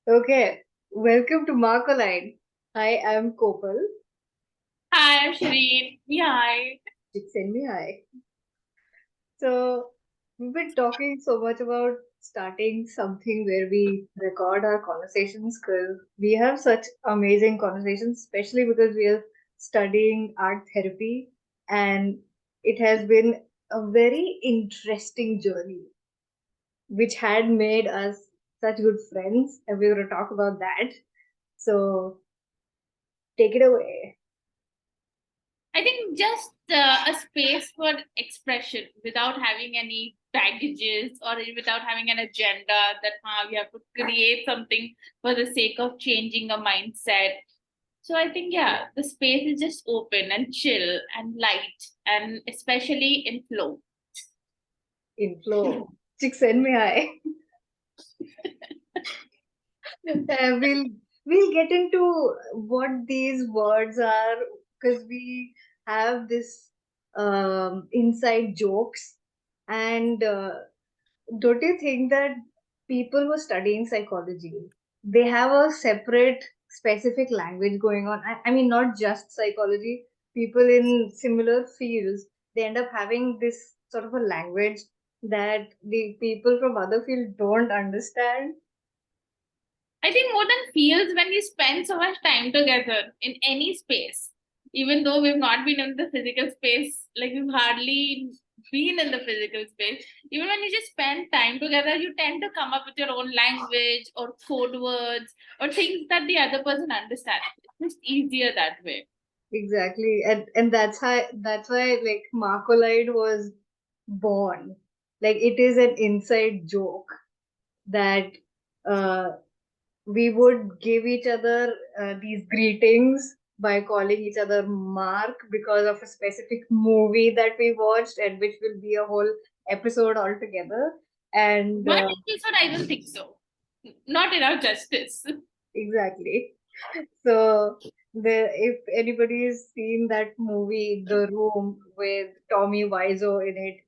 Okay, welcome to Markolide. Hi, I'm Kopal. Hi, I'm Shirin. Yeah, hi. Send me hi. So, we've been talking so much about starting something where we record our conversations because we have such amazing conversations, especially because we are studying art therapy and it has been a very interesting journey, which had made us such good friends, and we're going to talk about that. So, take it away. I think just a space for expression without having any baggages or without having an agenda that we have to create something for the sake of changing a mindset. So I think, yeah, the space is just open and chill and light and especially in flow. Inflow. Chick, send me hi. We'll get into what these words are because we have this inside jokes and don't you think that people who are studying psychology they have a separate specific language going on? I mean, not just psychology. People in similar fields they end up having this sort of a language that the people from other fields don't understand. I think more than feels when we spend so much time together in any space, even though we've not been in the physical space, like we've hardly been in the physical space. Even when you just spend time together, you tend to come up with your own language or code words or things that the other person understands. It's just easier that way. Exactly, and that's why like Markolide was born. Like it is an inside joke that uh, we would give each other these greetings by calling each other Mark because of a specific movie that we watched, and which will be a whole episode altogether. And One episode, I don't think so. Not enough justice. exactly. So if anybody's seen that movie, The Room, with Tommy Wiseau in it,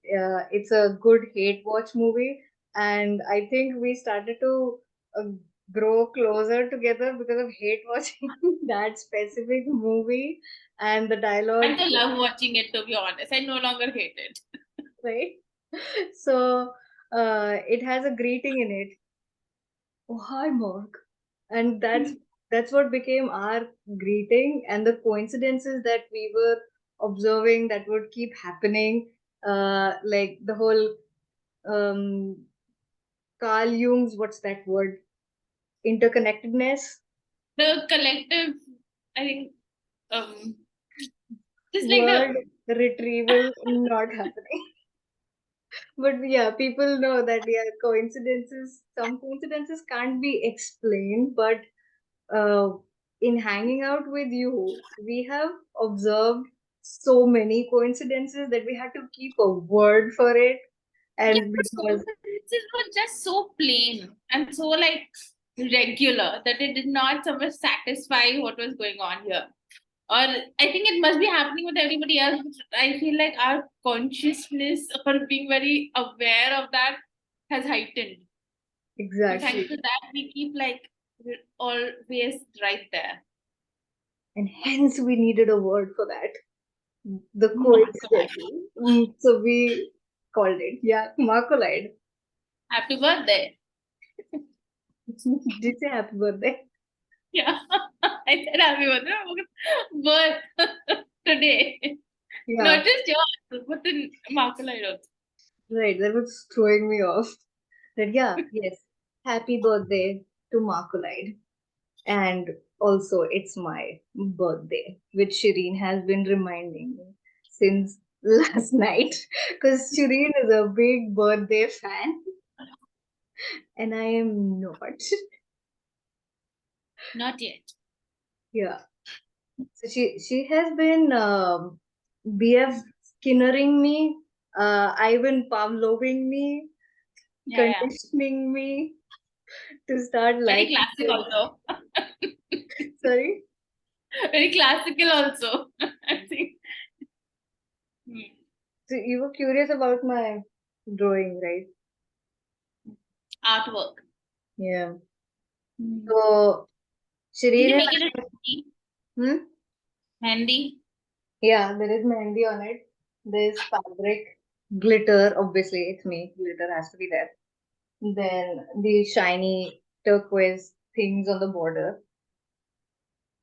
it's a good hate watch movie, and I think we started to uh, grow closer together because of hate watching that specific movie and the dialogue, I still love watching it, to be honest. I no longer hate it. right? So it has a greeting in it. Oh, hi, Mark. And that's what became our greeting, and the coincidences that we were observing that would keep happening, like the whole um, Carl Jung's what's that word? Interconnectedness The collective, I think, um, just like word the retrieval not happening. But yeah, people know that yeah, some coincidences can't be explained, but uh, in hanging out with you, we have observed so many coincidences that we had to keep a word for it. yeah, And the because, coincidences were just so plain and so like regular that it did not so much satisfy what was going on here. Or I think it must be happening with everybody else. I feel like our consciousness or being very aware of that has heightened. So thanks exactly. to that, we keep like we're always right there. And hence we needed a word for that. The Markolide. coincidence. So we called it. Yeah, Markolide. Happy birthday. Did you say happy birthday? Yeah. I said happy birthday. Birth today. Yeah, Not just yours, but in Markolide also. right. That was throwing me off. That, yeah, yes. Happy birthday to Markolide. And also, it's my birthday, which Shireen has been reminding me since last night because Shireen is a big birthday fan and I am not. Not yet. Yeah. So she has been BF Skinnering me, Ivan Pavloving me, Yeah, yeah. conditioning me to start Very liking classic this. also. Sorry? Very classical also. I think. Hmm. So you were curious about my drawing, right? Artwork. Yeah. Hmm. So Did Shirin you and make it a I, tea? hmm? Handy? Yeah, there is mehendi on it. There's fabric, glitter. Obviously, it's me. Glitter has to be there. Then the shiny turquoise things on the border.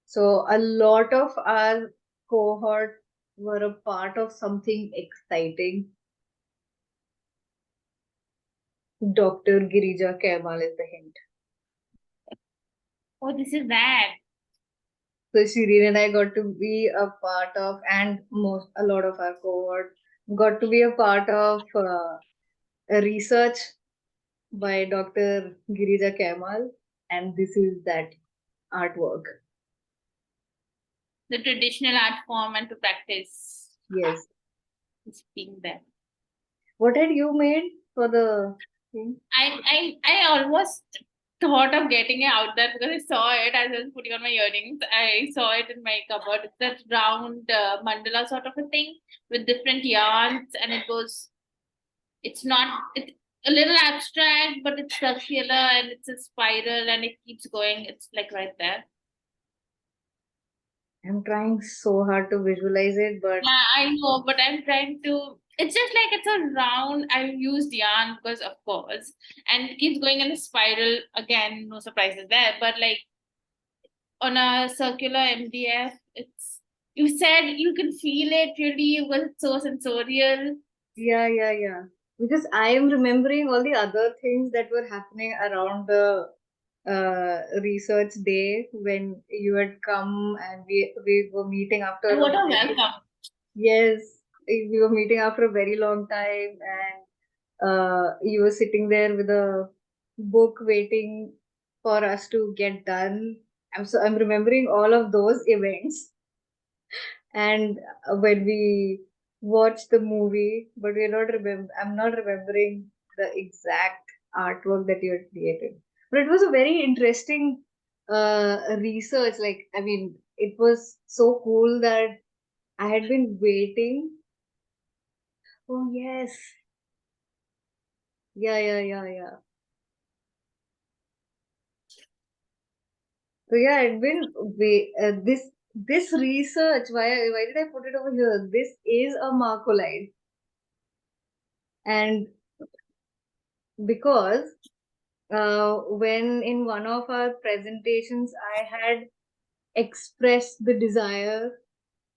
So a lot of our cohort were a part of something exciting. Dr. Girija Kemal is the hint. Oh, this is that. So Shireen and I got to be a part of, and a lot of our cohort got to be a part of a research by Dr. Girija Kemal, and this is that artwork. The traditional art form and to practice Yes. is being there. What had you made for the thing? I almost thought of getting it out there because I saw it as I was putting on my earrings. I saw it in my cupboard. It's that round mandala sort of a thing with different yarns, and it's not, it's a little abstract, but it's circular and it's a spiral and it keeps going. It's like right there. I'm trying so hard to visualize it, but Yeah, I know, but I'm trying to. It's just like it's a round. I used yarn because, of course, and it keeps going in a spiral. Again, no surprises there. But like on a circular MDF, it's. You said you can feel it really. It was so sensorial. yeah, yeah, yeah. Because I am remembering all the other things that were happening around the research day when you had come and we were meeting after And a what a very, welcome! yes, we were meeting after a very long time, and you were sitting there with a book waiting for us to get done. I'm remembering all of those events, and when we watched the movie, but we're not remember. I'm not remembering the exact artwork that you had created. But it was a very interesting research. Like, I mean, it was so cool that I had been waiting. Oh yes, yeah, yeah, yeah, yeah. So yeah, I'd been this research. Why did I put it over here? This is a Markolide, and because when in one of our presentations I had expressed the desire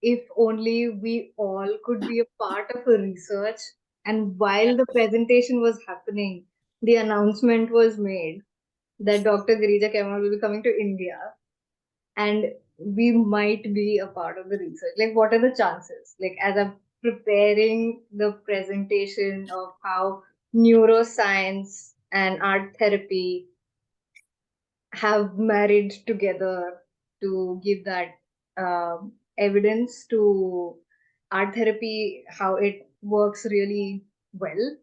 if only we all could be a part of a research. And Yeah. while the presentation was happening, the announcement was made that Dr. Girija Kemal will be coming to India and we might be a part of the research. Like, what are the chances? Like, as I'm preparing the presentation of how neuroscience and art therapy have married together to give that evidence to art therapy, how it works really well.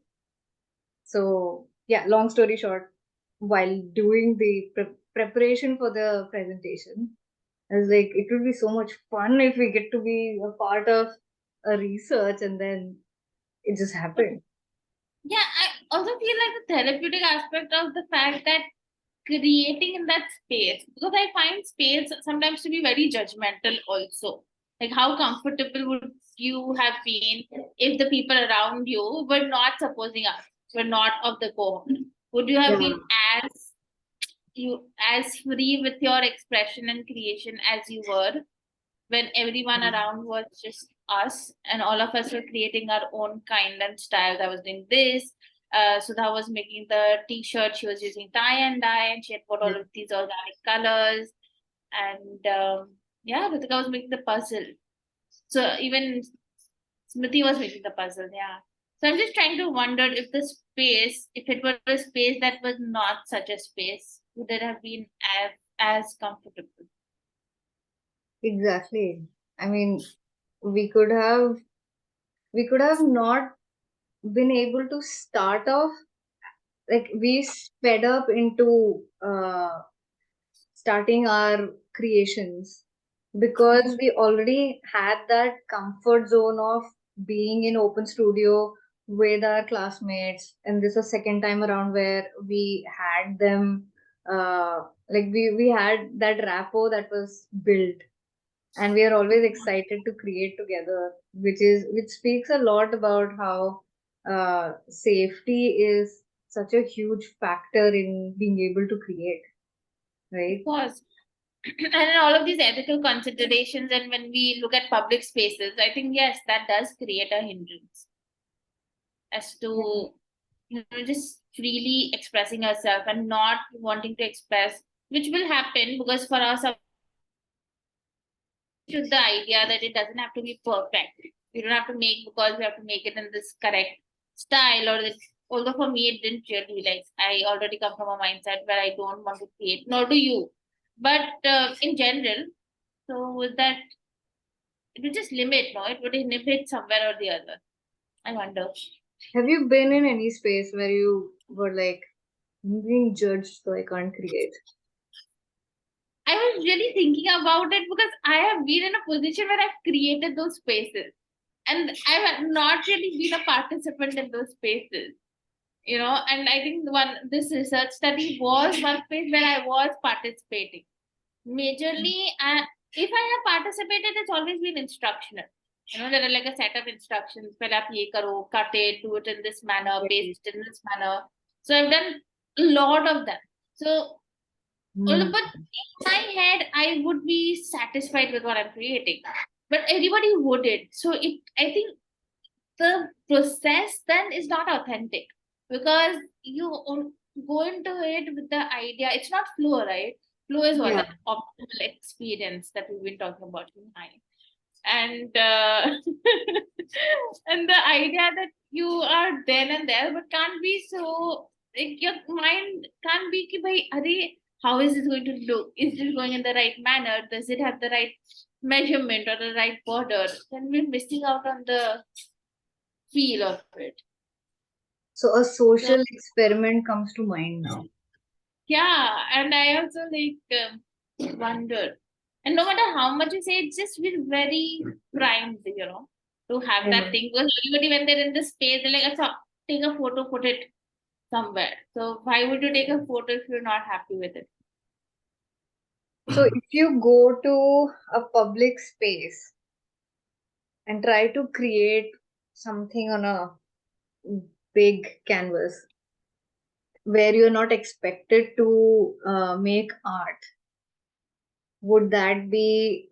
So, yeah, long story short, while doing the preparation for the presentation, I was like, it would be so much fun if we get to be a part of a research, and then it just But happened. yeah, I also feel like the therapeutic aspect of the fact that creating in that space, because I find space sometimes to be very judgmental also. Like how comfortable would you have been if the people around you were not supposing us, were not of the cohort? Would you have Yeah. been as you as free with your expression and creation as you were when everyone around was just us and all of us were creating our own kind and styles? I was doing this. Sudha was making the t-shirt. She was using tie and dye, and she had put all of these organic colors. And yeah, Ritika was making the puzzle. So even Smriti was making the puzzle. Yeah. So I'm just trying to wonder if the space, if it were a space that was not such a space, would it have been as comfortable? Exactly. I mean, we could have we could have not been able to start off, like we sped up into starting our creations because we already had that comfort zone of being in open studio with our classmates, and this was second time around where we had them like we had that rapport that was built, and we are always excited to create together, which speaks a lot about how safety is such a huge factor in being able to create, Of right? course. And in all of these ethical considerations, and when we look at public spaces, I think yes, that does create a hindrance as Yeah. to just freely expressing yourself and not wanting to express, which will happen because for us, with the idea that it doesn't have to be perfect. We don't have to make because we have to make it in this correct style or this. Although for me, it didn't really like. I already come from a mindset where I don't want to create, nor do you. But in general, so with that, it would just limit, no? It would inhibit somewhere or the other. I wonder. Have you been in any space where you were like, I'm being judged, so I can't create? I was really thinking about it because I have been in a position where I've created those spaces. And I've not really been a participant in those spaces. And I think this research study was one place where I was participating majorly. If I have participated, it's always been instructional. There are like a set of instructions, "Pehle aap ye karo, cut it, do it in this manner, Right. paste it in this manner." So I've done a lot of them. So Hmm. but in my head I would be satisfied with what I'm creating, but everybody wouldn't. So I think the process then is not authentic because you go into it with the idea. It's not flow, right? Flow is what, Yeah. that optimal experience that we've been talking about behind. And and the idea that you are then and there but can't be so, like, your mind can't be ki bhai, are, how is it going to look? Is it going in the right manner? Does it have the right measurement or the right border? Then we're missing out on the feel of it. So a So social experiment comes to mind now. yeah, and I also like wonder, and no matter how much you say, it's just we're very primed, to have that Yeah. thing. Because everybody, when they're in the space, they're like, "Acha, take a photo, put it somewhere." So why would you take a photo if you're not happy with it? So if you go to a public space and try to create something on a big canvas where you're not expected to make art, would that be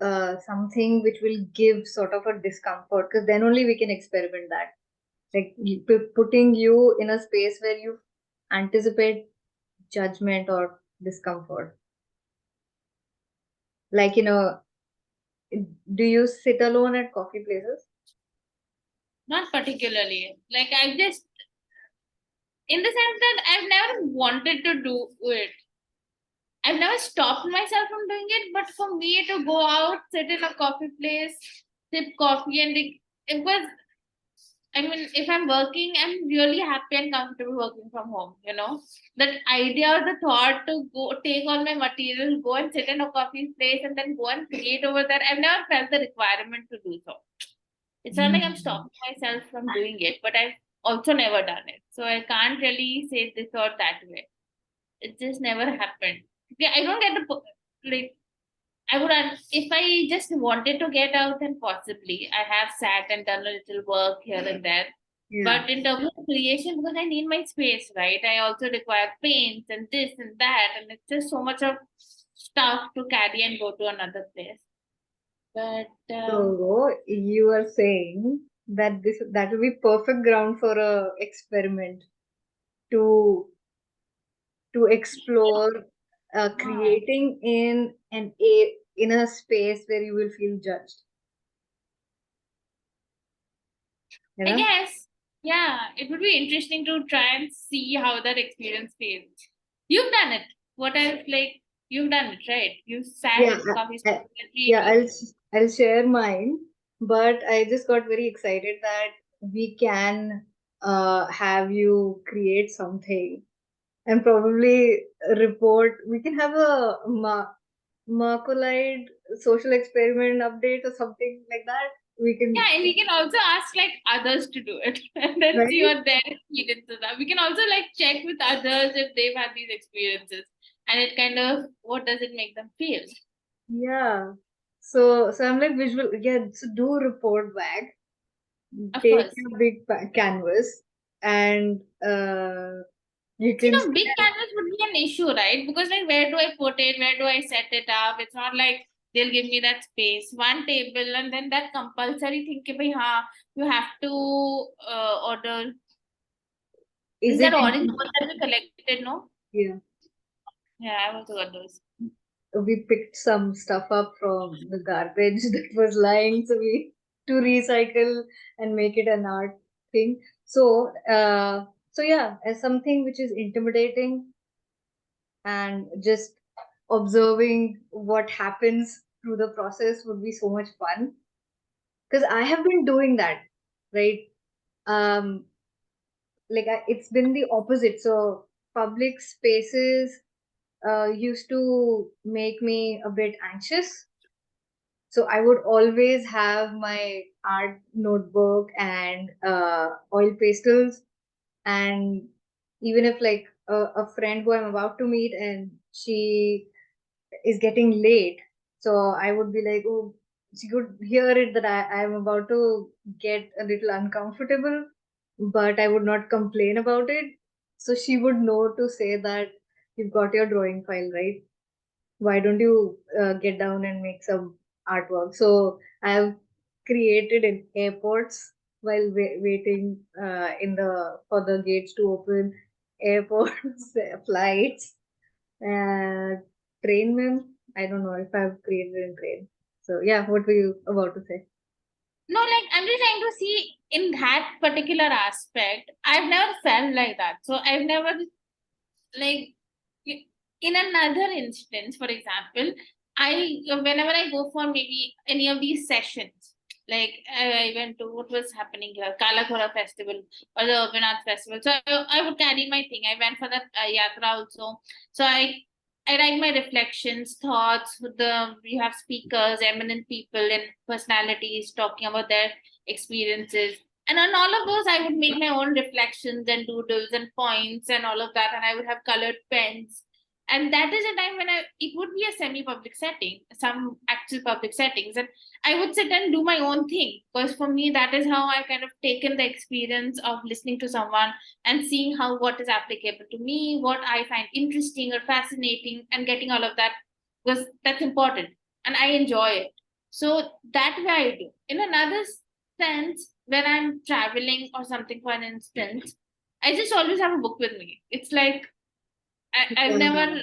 something which will give sort of a discomfort? Because then only we can experiment that. Like putting you in a space where you anticipate judgment or discomfort. Like, do you sit alone at coffee places? Not particularly. Like I just, in the sense that I've never wanted to do it. I've never stopped myself from doing it, but for me to go out, sit in a coffee place, sip coffee, and it was, I mean, if I'm working, I'm really happy and comfortable working from home, That idea or the thought to go take all my material, go and sit in a coffee place and then go and create over there, I've never felt the requirement to do so. It's not like I'm Hmm. stopping myself from doing it, but I've also never done it. So I can't really say this or that way. It just never happened. Yeah, I don't get like, I would, if I just wanted to get out, then possibly I have sat and done a little work here and there. Yeah. But in terms of creation, because I need my space, right? I also require paints and this and that, and it's just so much of stuff to carry and go to another place. But So you are saying that that will be perfect ground for a experiment to explore uh, creating in in a space where you will feel judged. You I know? guess, yeah, it would be interesting to try and see how that experience feels. You've done it. What else? Like, you've done it, right? You sat Yeah. in coffee I, I- space and yeah. created. I'll share mine, but I just got very excited that we can have you create something and probably report. We can have a Markolide social experiment update or something like that. We can, Yeah, and we can also ask like others to do it and then see right? what their experiences are. We can also like check with others if they've had these experiences and it kind of, what does it make them feel? Yeah. So I'm like visual. Yeah. So do report back. Of Take course. your big canvas and you See, can no, big canvas would be an issue, right? Because like, where do I put it? Where do I set it up? It's not like they'll give me that space, one table, and then that compulsory thing. Ki, bhai, हाँ, you have to order. is Is it that orange one that we collected? No. yeah. Yeah, I also got those. We picked some stuff up from the garbage that was lying, so we to recycle and make it an art thing. So yeah, as something which is intimidating and just observing what happens through the process would be so much fun because I have been doing that, right? Um, it's been the opposite. So public spaces used to make me a bit anxious. So I would always have my art notebook and oil pastels, and even if like a friend who I'm about to meet and she is getting late, so I would be like, oh, she could hear it that I'm about to get a little uncomfortable, but I would not complain about it. So she would know to say that you've got your drawing file, right? Why don't you get down and make some artwork? So I've created in airports while waiting in the for the gates to open, airports, flights, uh, train mem. I don't know if I've created in train. So yeah, what were you about to say? No, like I'm just trying to see in that particular aspect. I've never felt like that. So I've never like in another instance, for example, I whenever I go for maybe any of these sessions, like I went to what was happening here, Kalakhora festival or the Urban Arts Festival. So I would carry my thing. I went for that yatra also. So I write my reflections, thoughts. The you have speakers, eminent people, and personalities talking about their experiences. And on all of those, I would make my own reflections and doodles and points and all of that. And I would have colored pens. And that is a time when it would be a semi-public setting, some actual public settings. And I would sit and do my own thing. Because for me, that is how I kind of taken the experience of listening to someone and seeing how what is applicable to me, what I find interesting or fascinating, and getting all of that, because that's important. And I enjoy it. So that way I do. In another sense, when I'm traveling or something, for an instance, I just always have a book with me. It's like I've Yeah. never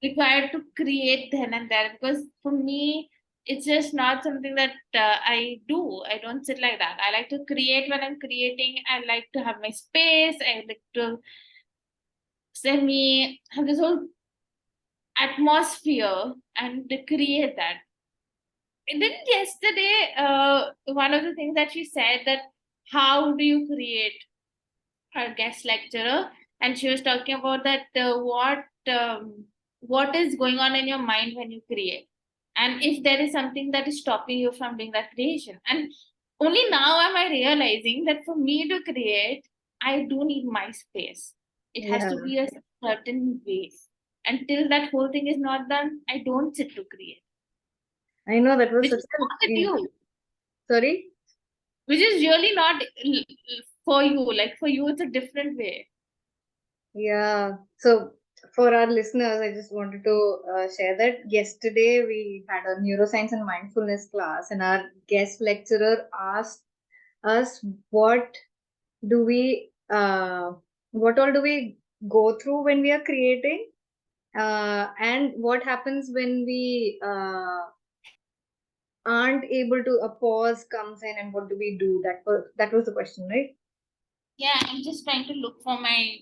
required to create then and there, because for me, it's just not something that I do. I don't sit like that. I like to create when I'm creating. I like to have my space. I like to send me have this whole atmosphere and to create that. And then yesterday, one of the things that she said that how do you create her guest lecturer, and she was talking about that what is going on in your mind when you create, and if there is something that is stopping you from doing that creation. And only now am I realizing that for me to create, I do need my space. It has Yeah, to be a certain way. Until that whole thing is not done, I don't sit to create, I know that was which such is not with an you, sorry. which is really not for you. Like for you, it's a different way. Yeah. So for our listeners, I just wanted to share that yesterday we had a neuroscience and mindfulness class, and our guest lecturer asked us do we what all do we go through when we are creating, and what happens when we aren't able to, a pause comes in, and what do we do? That was the question, right? Yeah, I'm just trying to look for my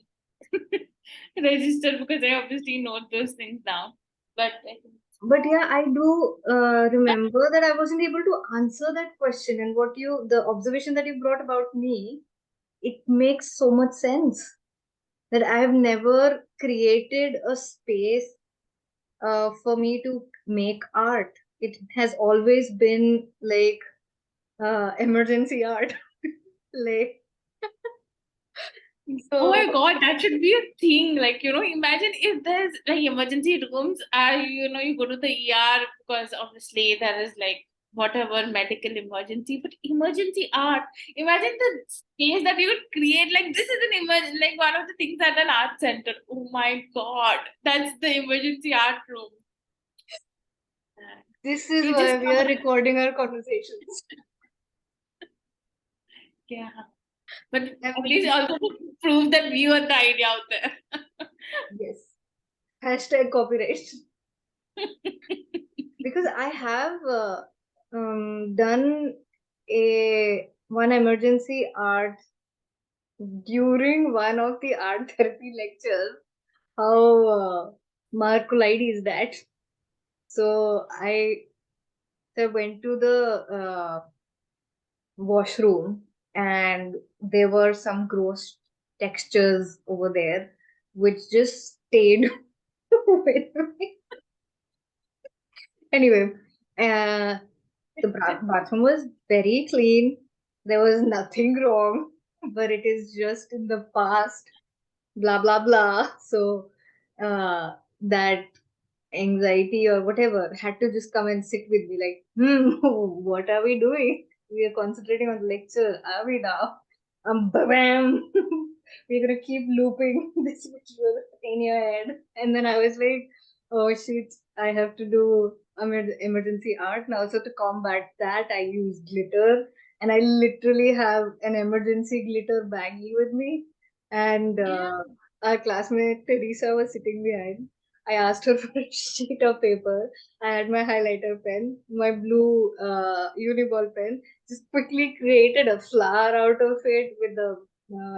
register because I obviously note those things down. But I think But yeah, I do remember that I wasn't able to answer that question. And the observation that you brought about me, it makes so much sense that I have never created a space for me to make art. It has always been like emergency art. Like, Oh So my God, that should be a thing. Like, imagine if there's like emergency rooms, you go to the ER because obviously there is like whatever medical emergency, but emergency art. Imagine the space that you would create. Like, this is like one of the things at an art center. Oh my God, that's the emergency art room. this is You why just we are recording our conversations. yeah, but I at least mean, also to prove that we were the idea out there. yes. Hashtag copyright. Because I have done a one emergency art during one of the art therapy lectures. How Markolide is that? So I went to the washroom, and there were some gross textures over there which just stayed with me. Anyway, uh, the bathroom was very clean. There was nothing wrong, but it is just in the past, blah blah blah. So that anxiety or whatever had to just come and sit with me, like, what are we doing? We are concentrating on the lecture, are we now? Bam! We're gonna keep looping this visual in your head. And then I was like, oh shit, I have to do emergency art now. So to combat that, I use glitter, and I literally have an emergency glitter baggie with me. And Yeah, our classmate Teresa was sitting behind. I asked her for a sheet of paper. I had my highlighter pen, my blue uniball pen, just quickly created a flower out of it with the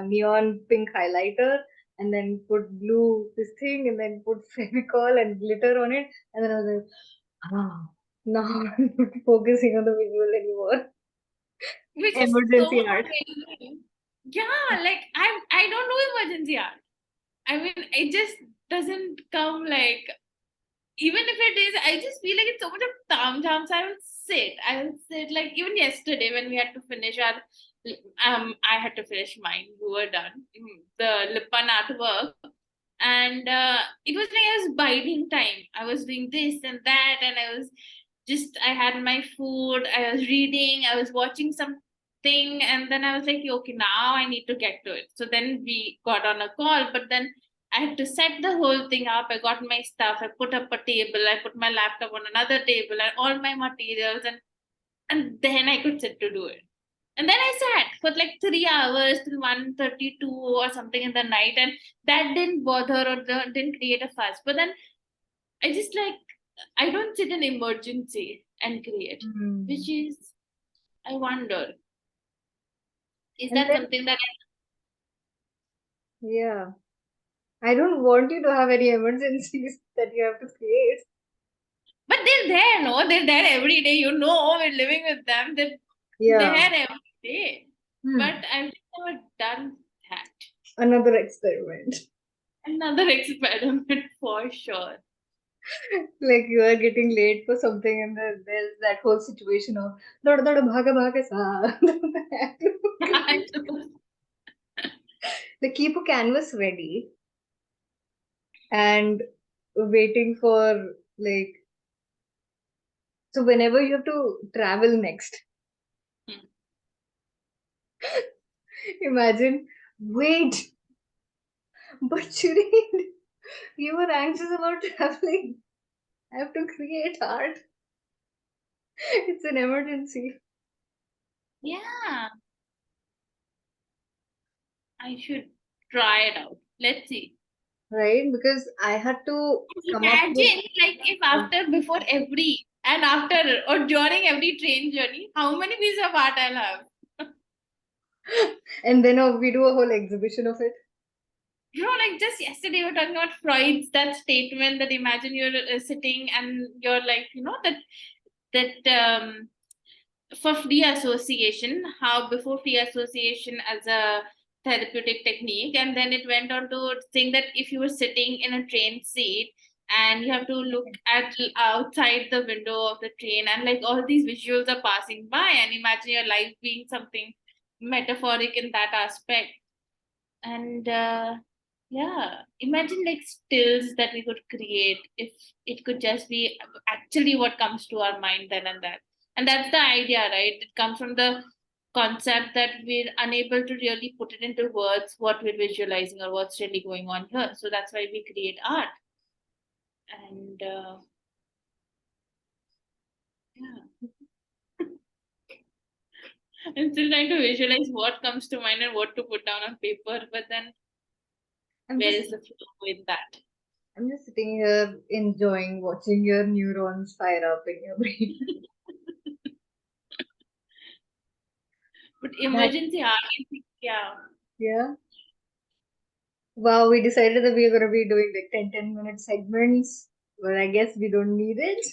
neon pink highlighter, and then put blue this thing, and then put Fevicol and glitter on it. And then I was like, ah, now I'm not focusing on the visual anymore. which is so Emergency art. amazing. Yeah, like I don't do emergency art. I mean, it just doesn't come like, even if it is, I just feel like it's so much of tam jam. So I will sit like, even yesterday when we had to finish our I had to finish mine. We were done. The Lipan artwork. And it was like I was biding time. I was doing this and that, and I had my food, I was reading, I was watching something, and then I was like, okay, now I need to get to it. So then we got on a call, but then I had to set the whole thing up. I got my stuff, I put up a table, I put my laptop on another table, and all my materials, and then I could sit to do it. And then I sat for like 3 hours till 1:32 or something in the night, and that didn't bother or didn't create a fuss. But then I just like, I don't sit in emergency and create, which Hmm. is, I wonder, is And that then, something that yeah, I don't want you to have any emergencies that you have to create. but they're there, no? They're there every day. We're living with them. They're Yeah. there every day. But Hmm. I've never done that. Another experiment. Another experiment for sure. Like you are getting late for something, and there's that whole situation of "Doda doda bhaga bhaga sa." They keep a canvas ready and waiting for, like, so whenever you have to travel next, imagine, wait, but Shirin, you were anxious about traveling. I have to create art. It's an emergency, Yeah, I should try it out. Let's see. right? Because I had to come up with, Imagine, like, if after, before every, and after, or during every train journey, how many pieces of art I'll have. and then we do a whole exhibition of it. Like just yesterday, we were talking about Freud's that statement that imagine you're sitting and you're like, that for free association, how before free association as a therapeutic technique, and then it went on to saying that if you were sitting in a train seat and you have to look at outside the window of the train, and like all these visuals are passing by, and imagine your life being something metaphoric in that aspect. And yeah, imagine like stills that we could create if it could just be actually what comes to our mind then and there. And that's the idea, right? It comes from the concept that we're unable to really put it into words what we're visualizing or what's really going on here. So that's why we create art. And yeah, I'm still trying to visualize what comes to mind and what to put down on paper, but then I'm where just is the flow with that? I'm just sitting here enjoying watching your neurons fire up in your brain. But That emergency art, yeah. yeah. Wow, we decided that we are gonna be doing like 10 minute segments, but I guess we don't need it.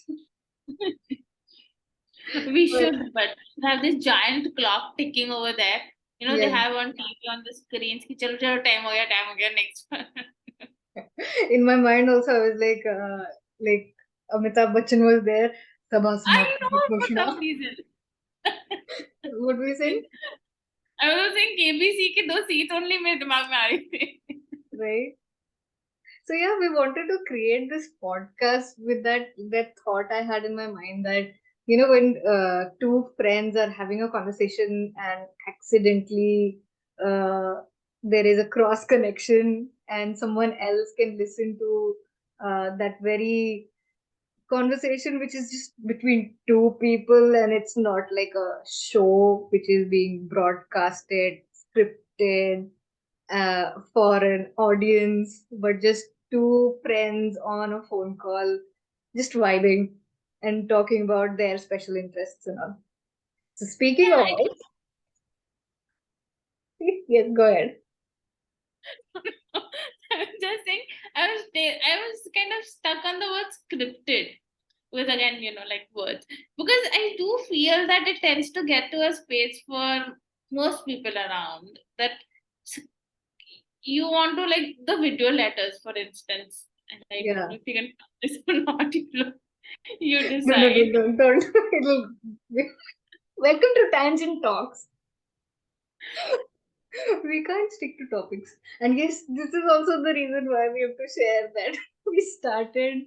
We But should, but have this giant clock ticking over there. You know, they yeah, have on TV on the screens. Ki, chalo, chalo, time ho gaya, next one. in my mind also I was like Amitabh Bachchan was there. Sabha I समाप्त know for घोषणा. some reason. What were we saying? I was saying KBC की दो seats only मेरे दिमाग में आ रही थी. Right. So yeah, we wanted to create this podcast with that thought I had in my mind that when two friends are having a conversation and accidentally there is a cross connection and someone else can listen to that very conversation which is just between two people and it's not like a show which is being broadcasted scripted for an audience, but just two friends on a phone call, just vibing and talking about their special interests and all. So speaking Yeah, of, yes, go ahead. I was just saying, I was kind of stuck on the word scripted with again, like words. Because I do feel that it tends to get to a space for most people around that you want to like the video letters, for instance. And I don't Yeah. know if you can this or not, you No, no, no, decide. no, don't. It'll, welcome to Tangent Talks. We can't stick to topics. And yes, this is also the reason why we have to share that we started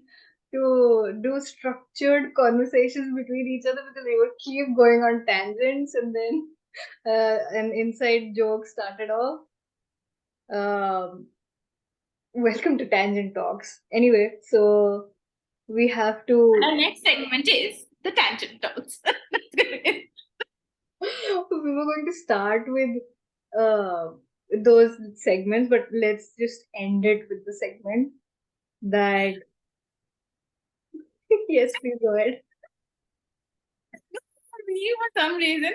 to do structured conversations between each other because we would keep going on tangents and then an inside joke started off. Um, welcome to Tangent Talks. Anyway, so we have And to. our next segment is the tangent talks. We were going to start with uh, those segments, but let's just end it with the segment that. Yes, please go ahead. Me, for some reason,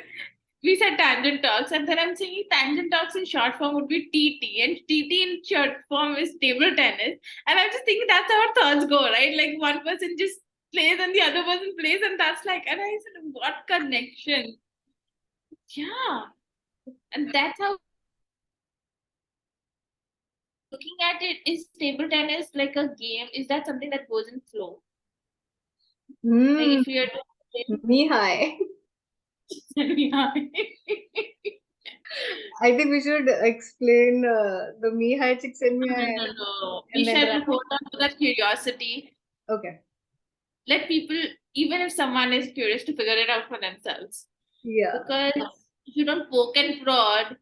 we said tangent talks, and then I'm saying tangent talks in short form would be TT, and TT in short form is table tennis. And I'm just thinking that's how our thoughts go, right? Like one person just plays and the other person plays, and that's like, and I said, what connection? Yeah, and that's how looking at it is table tennis like a game. Is that something that goes in flow? Like Hmm. if you're Me high. yeah. I think we should explain the me high chicks and me No, high no, no. We and then shall wrap hold up. on to that curiosity. Okay. Let people, even if someone is curious, to figure it out for themselves. Yeah. Because if you don't poke and prod,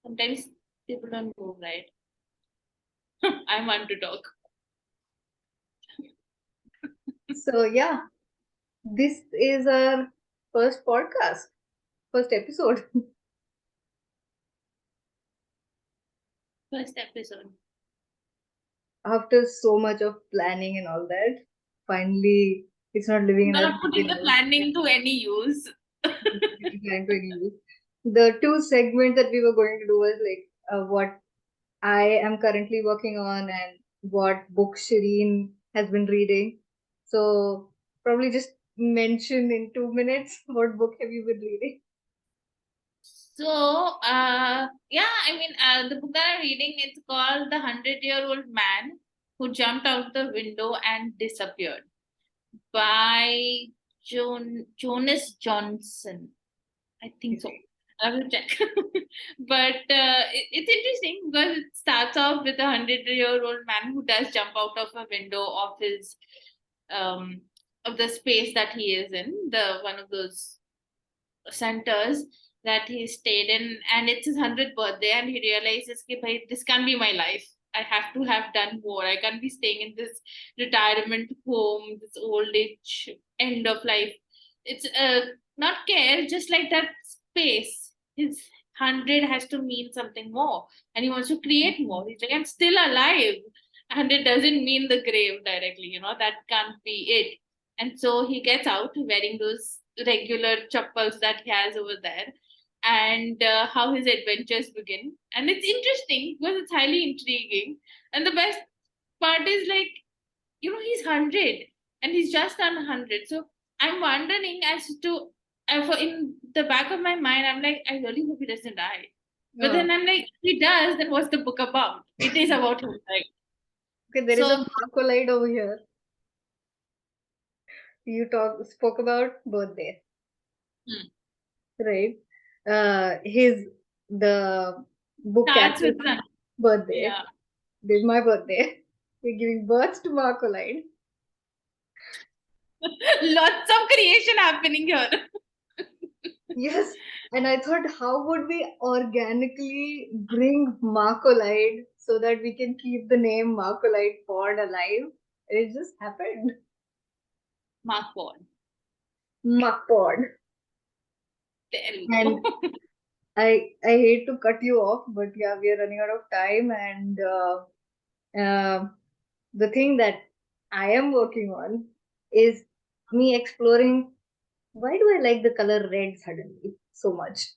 sometimes people don't move right. I'm one to talk. So yeah, this is our first podcast, first episode. First episode. After so much of planning and all that, finally it's not living in our Not head putting the anymore. planning to any use. Trying to use. The two segments that we were going to do was like what I am currently working on and what book Shirin has been reading. So probably just mention in 2 minutes what book have you been reading? So, yeah, I mean, the book that I'm reading, it's called The 100-Year-Old Man Who Jumped Out the Window and Disappeared by Jonas Johnson. I think so. I have to check. But it's interesting because it starts off with a 100-year-old man who does jump out of a window of his um of the space that he is in, the one of those centers that he stayed in, and it's his 100th birthday, and he realizes that this can't be my life. I have to have done more. I can't be staying in this retirement home, this old age end of life. It's not care, just like that space. His 100 has to mean something more, and he wants to create more. He's like, I'm still alive, and it doesn't mean the grave directly. That can't be it. And so he gets out wearing those regular chappals that he has over there, and how his adventures begin. And it's interesting because it's highly intriguing. And the best part is, like, he's 100 and he's just done 100. So I'm wondering as to, in the back of my mind, I'm like, I really hope he doesn't die. But Oh, then I'm like, if he does, then what's the book about? It is about him, right? okay, there is a So, Markolide over here. You spoke about birthday, hmm, right? His the book starts caption with sun. birthday. Yeah. This is my birthday. We're giving birth to Markolide. Lots of creation happening here. Yes, and I thought, how would we organically bring Markolide so that we can keep the name Markolide Pod alive? And it just happened. Mark Ward. Marpod. There we And go. I hate to cut you off, but yeah, we are running out of time, and uh, the thing that I am working on is me exploring why do I like the color red suddenly so much,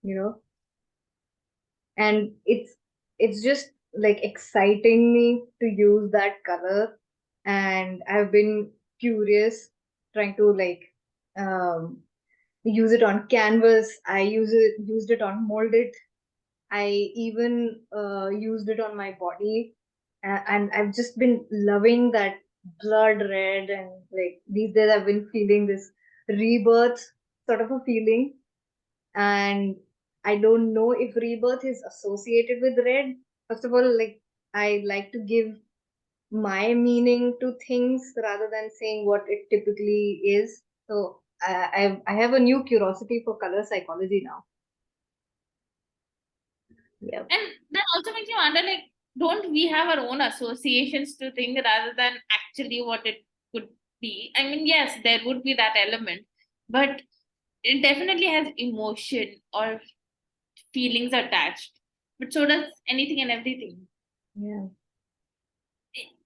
you know? And it's just like exciting me to use that color, and I've been curious trying to like use it on canvas. I used it on molded. I even used it on my body, and I've just been loving that blood red. And like these days, I've been feeling this rebirth sort of a feeling. And I don't know if rebirth is associated with red. First of all, like I like to give my meaning to things rather than saying what it typically is. So I have a new curiosity for color psychology now. Yeah. And that also makes you wonder, like, don't we have our own associations to think rather than actually what it could be? I mean, yes, there would be that element, but it definitely has emotion or feelings attached. But so does anything and everything. Yeah.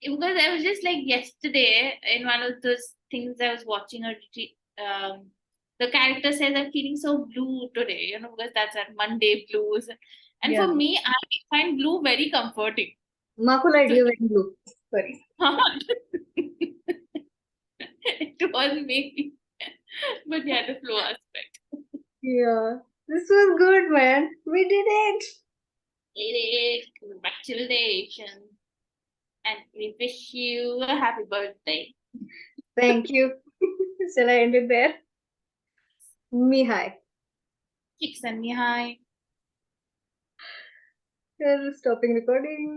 Because I was just like yesterday in one of those things I was watching, the character says, I'm feeling so blue today, because that's that Monday blues. And Yeah. for me, I find blue very comforting. Makulite, So you're wearing blue. Sorry. it was maybe, but yeah, the flow aspect. Yeah. This was good, man. We did it. It is congratulations, and we wish you a happy birthday. Thank you. Shall I end it there? Mihai. Chicks and me hi. We're stopping recording.